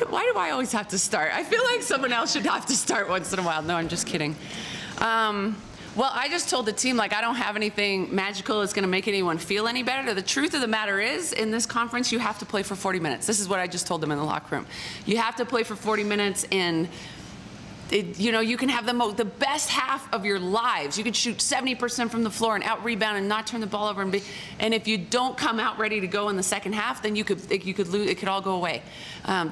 Why do I always have to start? I feel like someone else should have to start once in a while. No, I'm just kidding. Well, I just told the team, like, I don't have anything magical that's going to make anyone feel any better. The truth of the matter is, in this conference, you have to play for 40 minutes. This is what I just told them in the locker room. You have to play for 40 minutes, and you know, you can have the best half of your lives. You could shoot 70% from the floor and out-rebound and not turn the ball over. And if you don't come out ready to go in the second half, then you could lose. It could all go away.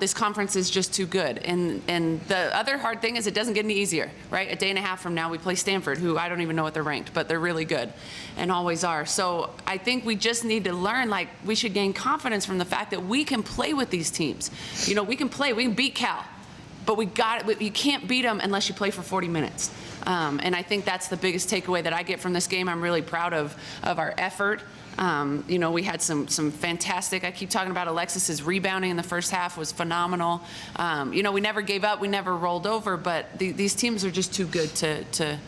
This conference is just too good. And the other hard thing is it doesn't get any easier, right? A day and a half from now, we play Stanford, who I don't even know what they're ranked, but they're really good and always are. So I think we just need to learn, like, we should gain confidence from the fact that we can play with these teams. You know, we can beat Cal. But you can't beat them unless you play for 40 minutes. And I think that's the biggest takeaway that I get from this game. I'm really proud of our effort. You know, we had some fantastic, I keep talking about Alexis's rebounding in the first half was phenomenal. You know, we never gave up, we never rolled over, but these teams are just too good to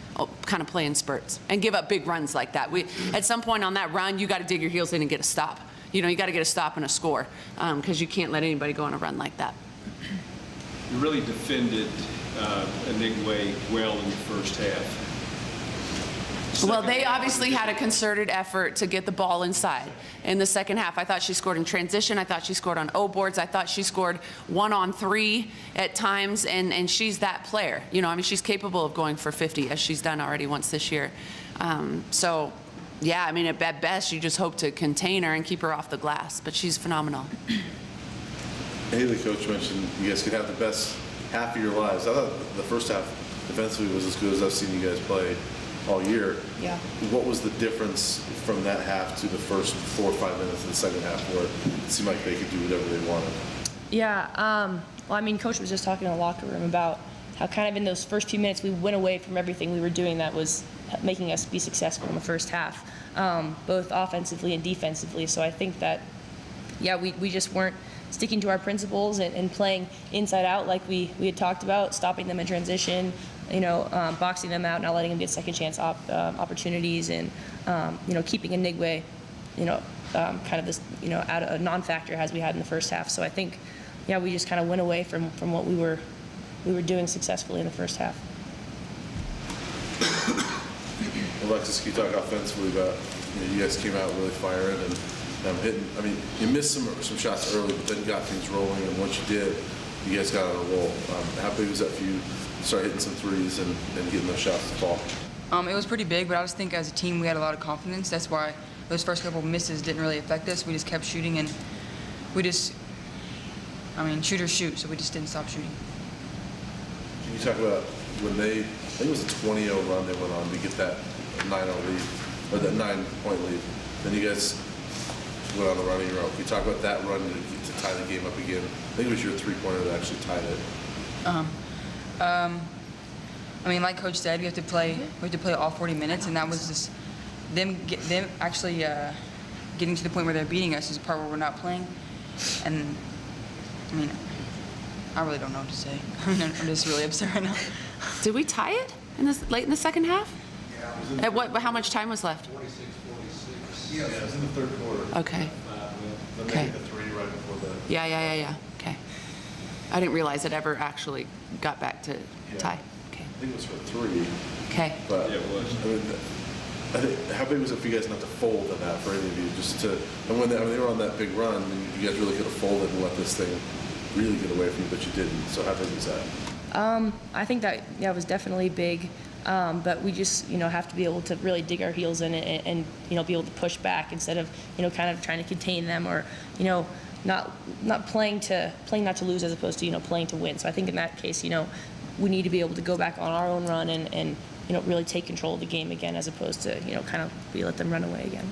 kind of play in spurts and give up big runs like that. At some point on that run, you got to dig your heels in and get a stop. You know, you got to get a stop and a score because you can't let anybody go on a run like that. You really defended Enigwe well in the first half. Well, they obviously had a concerted effort to get the ball inside in the second half. I thought she scored in transition. I thought she scored on O boards. I thought she scored 1-on-3 at times, and she's that player. You know, I mean, she's capable of going for 50, as she's done already once this year. So, yeah, I mean, at best, you just hope to contain her and keep her off the glass, but she's phenomenal. Haley, coach mentioned you guys could have the best half of your lives. I thought the first half defensively was as good as I've seen you guys play all year. Yeah. What was the difference from that half to the first 4 or 5 minutes of the second half where it seemed like they could do whatever they wanted? Yeah. Well, I mean, Coach was just talking in the locker room about how kind of in those first few minutes we went away from everything we were doing that was making us be successful in the first half, both offensively and defensively. So I think that, yeah, we just weren't sticking to our principles and playing inside out like we had talked about, stopping them in transition, you know, boxing them out, not letting them get second chance opportunities, and you know, keeping Enigwe, you know, kind of this, you know, out a non-factor as we had in the first half. So I think, yeah, we just kind of went away from what we were doing successfully in the first half. Alexis, can you talk offensively about, you know, you guys came out really firing and hitting? I mean, you missed some shots early, but then got things rolling, and once you did, you guys got on a roll. How big was that for you to start hitting some threes and getting those shots to fall? It was pretty big, but I just think as a team we had a lot of confidence. That's why those first couple of misses didn't really affect us. We just kept shooting, and we just, I mean, shooters shoot, so we just didn't stop shooting. Can you talk about when I think it was a 20-0 run they went on to get that 9-0 lead, or that 9-point lead. Then you guys went on the run of your own. Can you talk about that run to tie the game up again? I think it was your three-pointer that actually tied it. I mean, like Coach said, we have to play all 40 minutes, and that was just them actually getting to the point where they're beating us is the part where we're not playing. And I mean, I really don't know what to say. I'm just really upset right now. Did we tie it late in the second half? Yeah. At what? How much time was left? 46-46. Yeah, it was in the third quarter. Okay. Then Okay. they hit the three right before the. Yeah. Okay. I didn't realize it ever actually got back to tie. Okay. I think it was for 3. Okay. But Yeah, it was. I mean, I think, how big was it for you guys not to fold in that for any of you? Just to, and when they were on that big run, you guys really could have folded and let this thing really get away from you, but you didn't. So how big was that? I think that, yeah, it was definitely big, but we just, you know, have to be able to really dig our heels in and you know, be able to push back instead of, you know, kind of trying to contain them, or, you know, not playing not to lose as opposed to, you know, playing to win. So I think in that case, you know, we need to be able to go back on our own run and you know, really take control of the game again, as opposed to, you know, kind of let them run away again.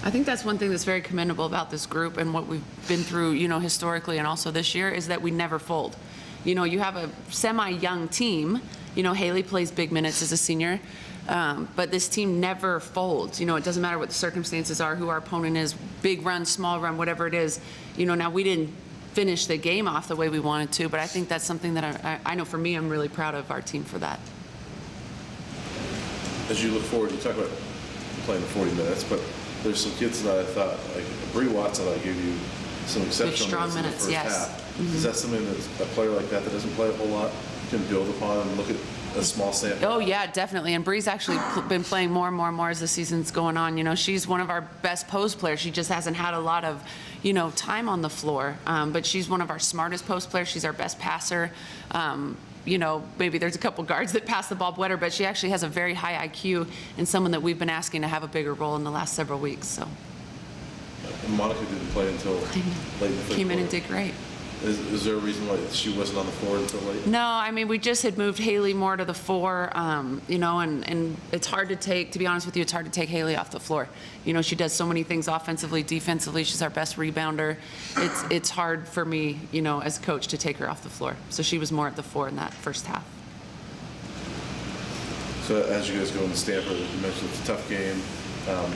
I think that's one thing that's very commendable about this group and what we've been through, you know, historically and also this year, is that we never fold. You know, you have a semi-young team. You know, Haley plays big minutes as a senior, but this team never folds. You know, it doesn't matter what the circumstances are, who our opponent is, big run, small run, whatever it is. You know, now we didn't finish the game off the way we wanted to, but I think that's something that I know for me, I'm really proud of our team for that. As you look forward, you talk about playing the 40 minutes, but there's some kids that I thought, like Bree Watson, I gave you some exceptional strong minutes in the minutes, first yes. half. Is that something that a player like that doesn't play a whole lot can build upon and look at a small sample? Oh, yeah, definitely. And Bree's actually been playing more and more and more as the season's going on. You know, she's one of our best post players. She just hasn't had a lot of, you know, time on the floor. But she's one of our smartest post players. She's our best passer. You know, maybe there's a couple guards that pass the ball better, but she actually has a very high IQ and someone that we've been asking to have a bigger role in the last several weeks. So And Monica didn't play until late in the third came in and quarter. did great. Is there a reason why she wasn't on the floor until late? No, I mean, we just had moved Haley more to the 4, you know, and it's hard to take, to be honest with you, it's hard to take Haley off the floor. You know, she does so many things offensively, defensively. She's our best rebounder. It's hard for me, you know, as a coach to take her off the floor. So she was more at the 4 in that first half. So as you guys go into Stanford, you mentioned it's a tough game.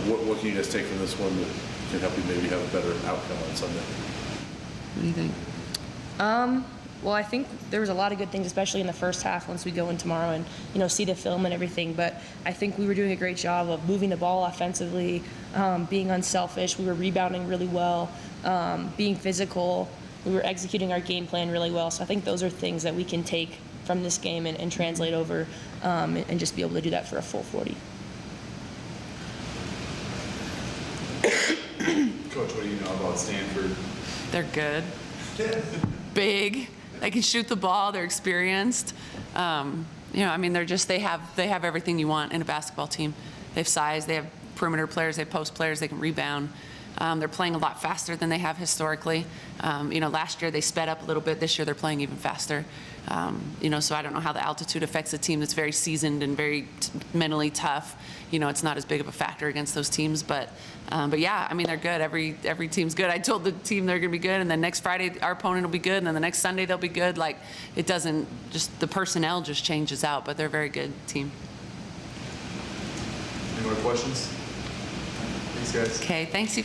What can you guys take from this one that can help you maybe have a better outcome on Sunday? What do you think? Well, I think there was a lot of good things, especially in the first half once we go in tomorrow and, you know, see the film and everything. But I think we were doing a great job of moving the ball offensively, being unselfish. We were rebounding really well, being physical. We were executing our game plan really well. So I think those are things that we can take from this game and translate over and just be able to do that for a full 40. Coach, what do you know about Stanford? They're good. Big. They can shoot the ball. They're experienced. You know, I mean, they have everything you want in a basketball team. They have size. They have perimeter players. They have post players. They can rebound. They're playing a lot faster than they have historically. You know, last year they sped up a little bit. This year they're playing even faster. You know, so I don't know how the altitude affects a team that's very seasoned and very mentally tough. You know, it's not as big of a factor against those teams, but yeah, I mean, they're good. Every team's good. I told the team they're going to be good, and then next Friday our opponent will be good, and then the next Sunday they'll be good. Like, it doesn't just, the personnel just changes out, but they're a very good team. Any more questions? Thanks, guys. Okay, thanks you guys.